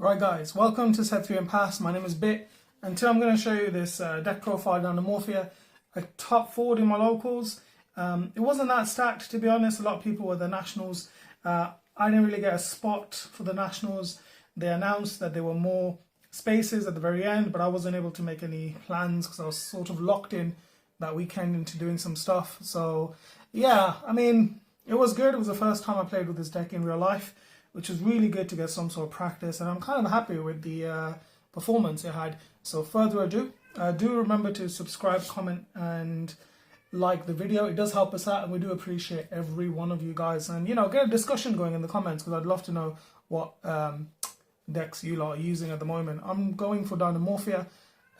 Right guys, welcome to Set 3 and Pass. My name is Bit, and today I'm going to show you this deck profile Dinomorphia. I top 4 in my locals. It wasn't that stacked, to be honest. A lot of people were the nationals. I didn't really get a spot for the nationals. They announced that there were more spaces at the very end, but I wasn't able to make any plans because I was sort of locked in that weekend into doing some stuff. So yeah, I mean, it was good. It was the first time I played with this deck in real life, which was really good to get some sort of practice, and I'm kind of happy with the performance it had. So further ado, do remember to subscribe, comment, and like the video. It does help us out, and we do appreciate every one of you guys. And you know, get a discussion going in the comments because I'd love to know what decks you lot are using at the moment. I'm going for Dinomorphia.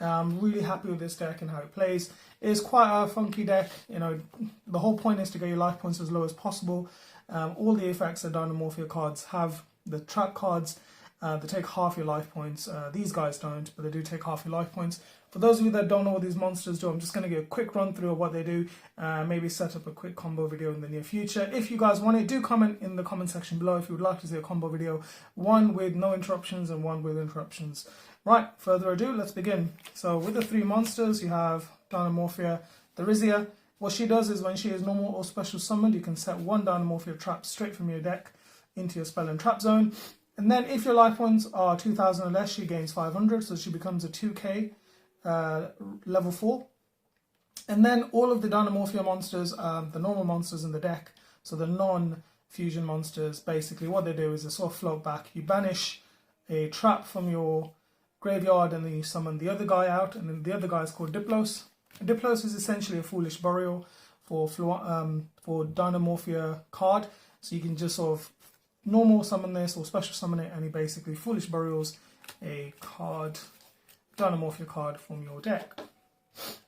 I'm really happy with this deck and how it plays. It's quite a funky deck. You know, the whole point is to get your life points as low as possible. All the effects that Dinomorphia cards have, the trap cards, they take half your life points. These guys don't, but they do take half your life points. For those of you that don't know what these monsters do, I'm just going to give a quick run through of what they do. Maybe set up a quick combo video in the near future. If you guys want it, do comment in the comment section below if you would like to see a combo video. One with no interruptions and one with interruptions. Right, further ado, let's begin. So with the 3 monsters, you have Dinomorphia, Therizia. What she does is when she is normal or special summoned, you can set 1 Dinomorphia trap straight from your deck into your spell and trap zone. And then if your life points are 2000 or less, she gains 500, so she becomes a 2k level 4. And then all of the Dinomorphia monsters, the normal monsters in the deck, so the non-fusion monsters, basically what they do is they sort of float back. You banish a trap from your graveyard and then you summon the other guy out, and then the other guy is called Diplos. Diplos is essentially a foolish burial for Dinomorphia card, so you can just sort of normal summon this or special summon it, and he basically foolish burials a card, Dinomorphia card from your deck.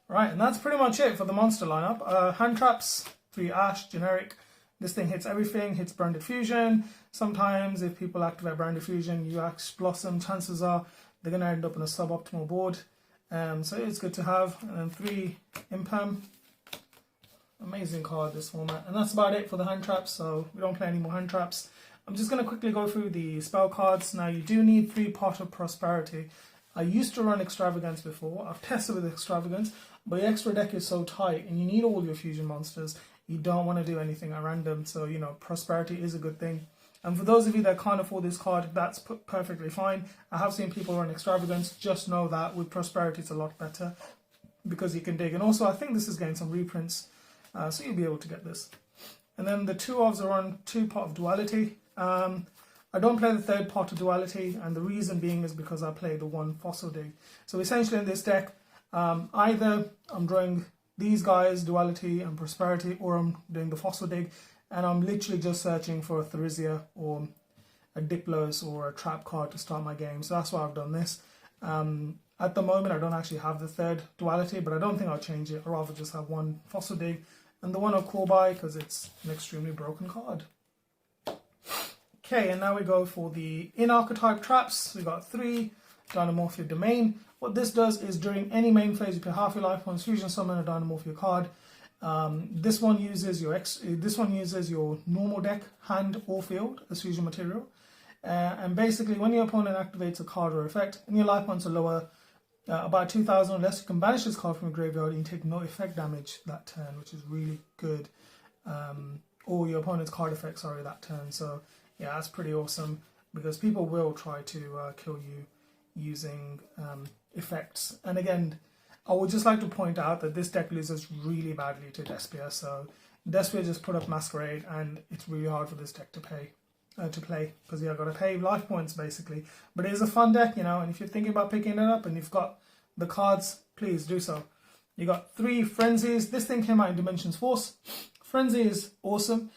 Right, and that's pretty much it for the monster lineup. Hand traps, 3 Ash, generic. This thing hits everything, hits Branded Fusion. Sometimes if people activate Branded Fusion, you Ash Blossom, chances are they're going to end up on a suboptimal board. So it's good to have. And then 3 Imperm. Amazing card, this format. And that's about it for the hand traps, so we don't play any more hand traps. I'm just going to quickly go through the spell cards. Now you do need 3 Pot of Prosperity. I used to run Extravagance before. I've tested with Extravagance, but your extra deck is so tight and you need all your fusion monsters. You don't want to do anything at random, so you know, Prosperity is a good thing. And for those of you that can't afford this card, that's perfectly fine. I have seen people run Extravagance. Just know that with Prosperity it's a lot better because you can dig. And also I think this is getting some reprints, so you'll be able to get this. And then the 2 ofs are on 2 Pot of Duality. I don't play the 3rd Pot of Duality, and the reason being is because I play the 1 Fossil Dig. So essentially in this deck, either I'm drawing these guys, Duality and Prosperity, or I'm doing the Fossil Dig, and I'm literally just searching for a Therizia or a Diplos or a trap card to start my game. So that's why I've done this. At the moment I don't actually have the 3rd Duality, but I don't think I'll change it. I'd rather just have 1 Fossil Dig and the 1 of Corby because it's an extremely broken card. Okay, and now we go for the in-archetype traps. We've got 3 Dinomorphia Domain. What this does is during any main phase, you pay half your life points, fusion summon a Dinomorphia card. This one uses your normal deck, hand or field as fusion material. And basically, when your opponent activates a card or effect, and your life points are lower, about 2000 or less, you can banish this card from your graveyard and you take no effect damage that turn, which is really good. Or your opponent's card effect, sorry, that turn. So yeah, that's pretty awesome because people will try to kill you using effects. And again, I would just like to point out that this deck loses really badly to Despia. So Despia just put up Masquerade, and it's really hard for this deck to play because you've got to pay life points basically. But it is a fun deck, you know, and if you're thinking about picking it up and you've got the cards, please do so. You got 3 Frenzies. This thing came out in Dimensions Force. Frenzy is awesome.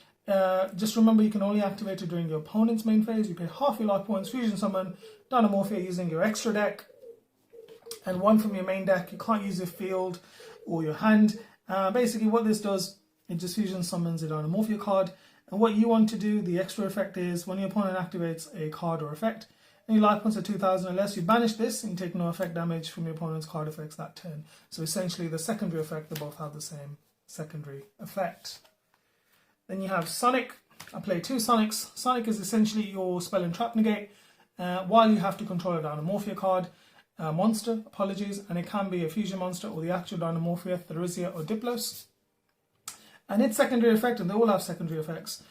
Just remember you can only activate it during your opponent's main phase. You pay half your life points, fusion summon Dinomorphia using your extra deck, and 1 from your main deck. You can't use your field or your hand. Basically what this does, it just fusion summons a Dinomorphia card, and what you want to do, the extra effect is when your opponent activates a card or effect and your life points are 2000 or less, you banish this and you take no effect damage from your opponent's card effects that turn. So essentially the secondary effect, they both have the same secondary effect. Then you have Sonic. I play 2 Sonics. Sonic is essentially your spell and trap negate. while you have to control a Dinomorphia card, monster, apologies, and it can be a fusion monster or the actual Dinomorphia, Therizia or Diplos. And its secondary effect, and they all have secondary effects,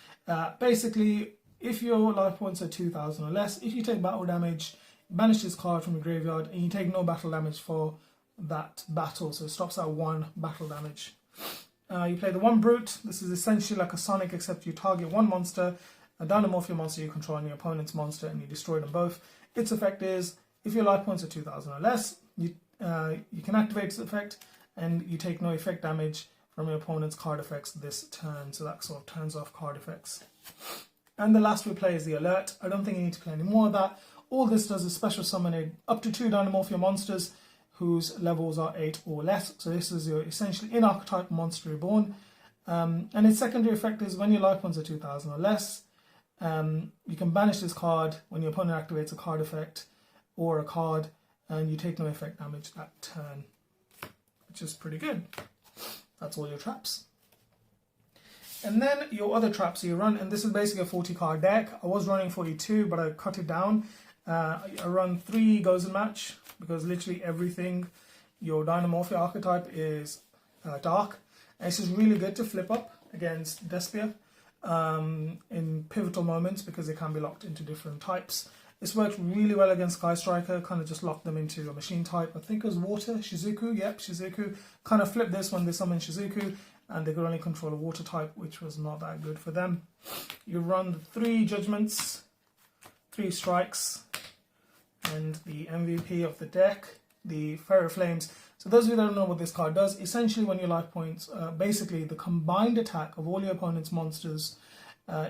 basically, if your life points are 2,000 or less, if you take battle damage, banish this card from your graveyard, and you take no battle damage for that battle, so it stops at 1 battle damage. You play the 1 Brute. This is essentially like a Sonic, except you target 1 monster, a Dinomorphia monster you control, and your opponent's monster, and you destroy them both. Its effect is, if your life points are 2,000 or less, you can activate its effect, and you take no effect damage from your opponent's card effects this turn, so that sort of turns off card effects. And the last we play is the Alert. I don't think you need to play any more of that. All this does is special summon up to 2 Dinomorphia monsters whose levels are 8 or less. So this is your essentially in Archetype monster reborn. And its secondary effect is when your life points are 2,000 or less, you can banish this card when your opponent activates a card effect or a card, and you take no effect damage that turn, which is pretty good. That's all your traps. And then your other traps you run, and this is basically a 40 card deck. I was running 42, but I cut it down. I run 3 Goes and Match, because literally everything, your Dinomorphia archetype is dark. And it's just really good to flip up against Despia in pivotal moments, because they can be locked into different types. This works really well against Sky Striker, kind of just lock them into a machine type. I think it was Water, Shizuku, yep, Shizuku. Kind of flip this when they summon Shizuku, and they could only control a water type, which was not that good for them. You run the 3 Judgments, 3 Strikes, and the MVP of the deck, the Fairy Flames. So those of you that don't know what this card does, essentially when your life points, basically the combined attack of all your opponent's monsters,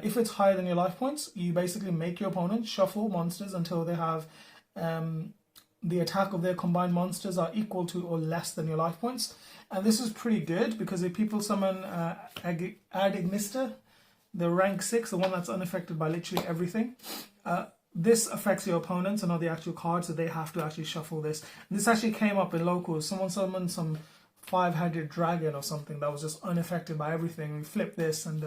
if it's higher than your life points, you basically make your opponent shuffle monsters until they have the attack of their combined monsters are equal to or less than your life points. And this is pretty good, because if people summon Ad Ignister, the rank 6, the one that's unaffected by literally everything, this affects your opponents and not the actual cards, so they have to actually shuffle this. And this actually came up in locals. Someone summoned some 5-headed dragon or something that was just unaffected by everything. We flipped this, and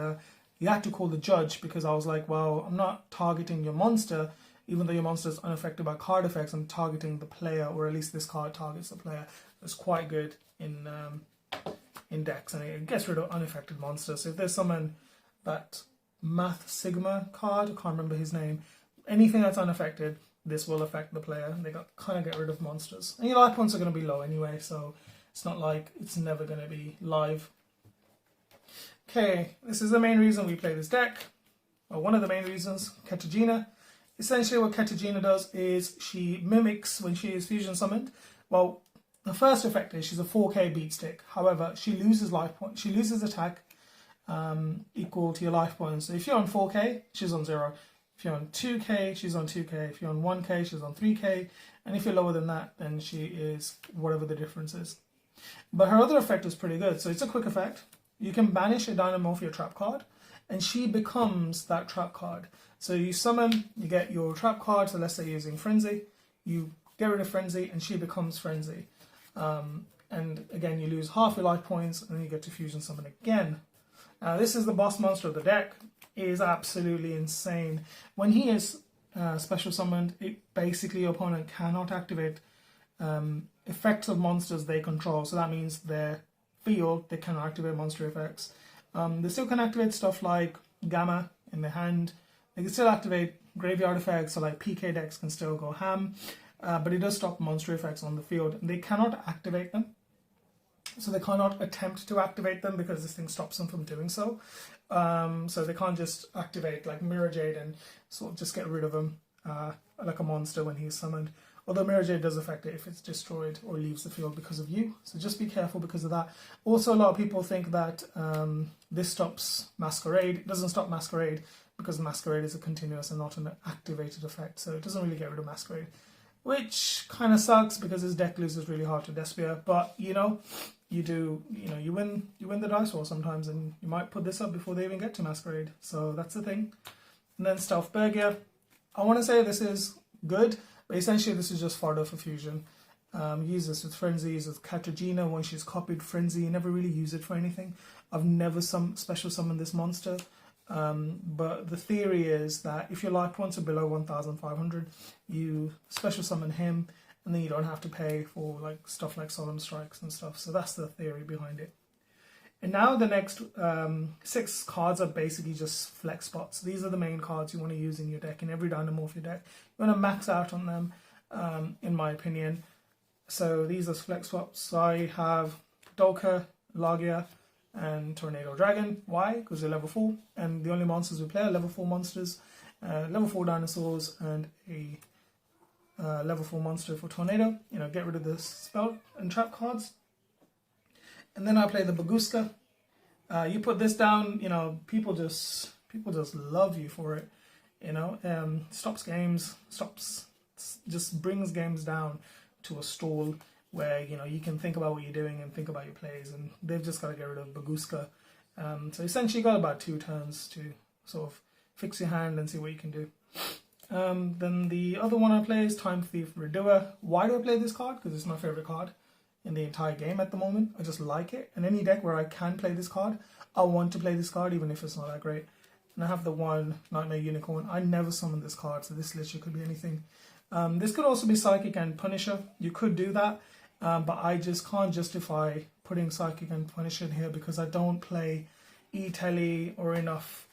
you had to call the judge, because I was like, well, I'm not targeting your monster, even though your monster is unaffected by card effects. I'm targeting the player, or at least this card targets the player. It's quite good in decks, and it gets rid of unaffected monsters. So if there's someone that Math Sigma card, I can't remember his name, anything that's unaffected, this will affect the player. They kind of get rid of monsters. And your life points are going to be low anyway, so it's not like it's never going to be live. Okay, this is the main reason we play this deck, or one of the main reasons, Ketagina. Essentially what Ketagina does is she mimics when she is fusion summoned. Well, the first effect is she's a 4k beat stick. However, she loses life points. She loses attack equal to your life points. So if you're on 4k, she's on 0. If you're on 2k, she's on 2k. If you're on 1k, she's on 3k. And if you're lower than that, then she is whatever the difference is. But her other effect is pretty good. So it's a quick effect. You can banish a Dinomorphia trap card, and she becomes that trap card. So you summon, you get your trap card, so let's say you're using Frenzy, you get rid of Frenzy, and she becomes Frenzy. And again, you lose half your life points, and then you get to fusion summon again. This is the boss monster of the deck. It is absolutely insane. When he is special summoned, basically your opponent cannot activate effects of monsters they control. So that means their field, they cannot activate monster effects. They still can activate stuff like Gamma in their hand. They can still activate graveyard effects, so like PK decks can still go ham. But it does stop monster effects on the field. They cannot activate them. So they cannot attempt to activate them, because this thing stops them from doing so. So they can't just activate like Mirror Jade and sort of just get rid of them like a monster when he's summoned. Although Mirror Jade does affect it if it's destroyed or leaves the field because of you. So just be careful because of that. Also, a lot of people think that this stops Masquerade. It doesn't stop Masquerade, because Masquerade is a continuous and not an activated effect. So it doesn't really get rid of Masquerade, which kind of sucks, because his deck loses really hard to Despia. But you win the dice roll sometimes, and you might put this up before they even get to Masquerade. So that's the thing. And then Stealth Bergia. I want to say this is good, but essentially this is just fodder for fusion. Use this with Frenzy, use with Katarzyna. When she's copied Frenzy, you never really use it for anything. I've never special summoned this monster. But the theory is that if your life points are below 1,500, you special summon him, and then you don't have to pay for like stuff like solemn strikes and stuff. So that's the theory behind it. And now the next 6 cards are basically just flex spots. These are the main cards you want to use in your deck, in every Dinomorphia deck. You want to max out on them, in my opinion. So these are flex spots. I have Dolka, Lagia, and Tornado Dragon. Why? Because they're level 4, and the only monsters we play are level 4 monsters, level 4 dinosaurs, and a level 4 monster for Tornado. You know, get rid of the spell and trap cards. And then I play the Baguska. You put this down, you know, people just love you for it. You know, stops games, just brings games down to a stall where, you know, you can think about what you're doing and think about your plays, and they've just got to get rid of Baguska. So essentially you got about 2 turns to sort of fix your hand and see what you can do. Then the other one I play is Time Thief Redoer. Why do I play this card? Because it's my favorite card in the entire game at the moment. I just like it. And any deck where I can play this card, I want to play this card even if it's not that great. And I have the one Nightmare Unicorn. I never summon this card, so this literally could be anything. This could also be Psychic and Punisher. You could do that, but I just can't justify putting Psychic and Punisher in here because I don't play E-Telly or enough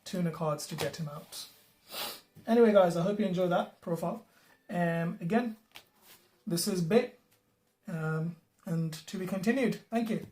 tuner cards to get him out. Anyway guys, I hope you enjoyed that profile. Again, this is Bit, and to be continued. Thank you.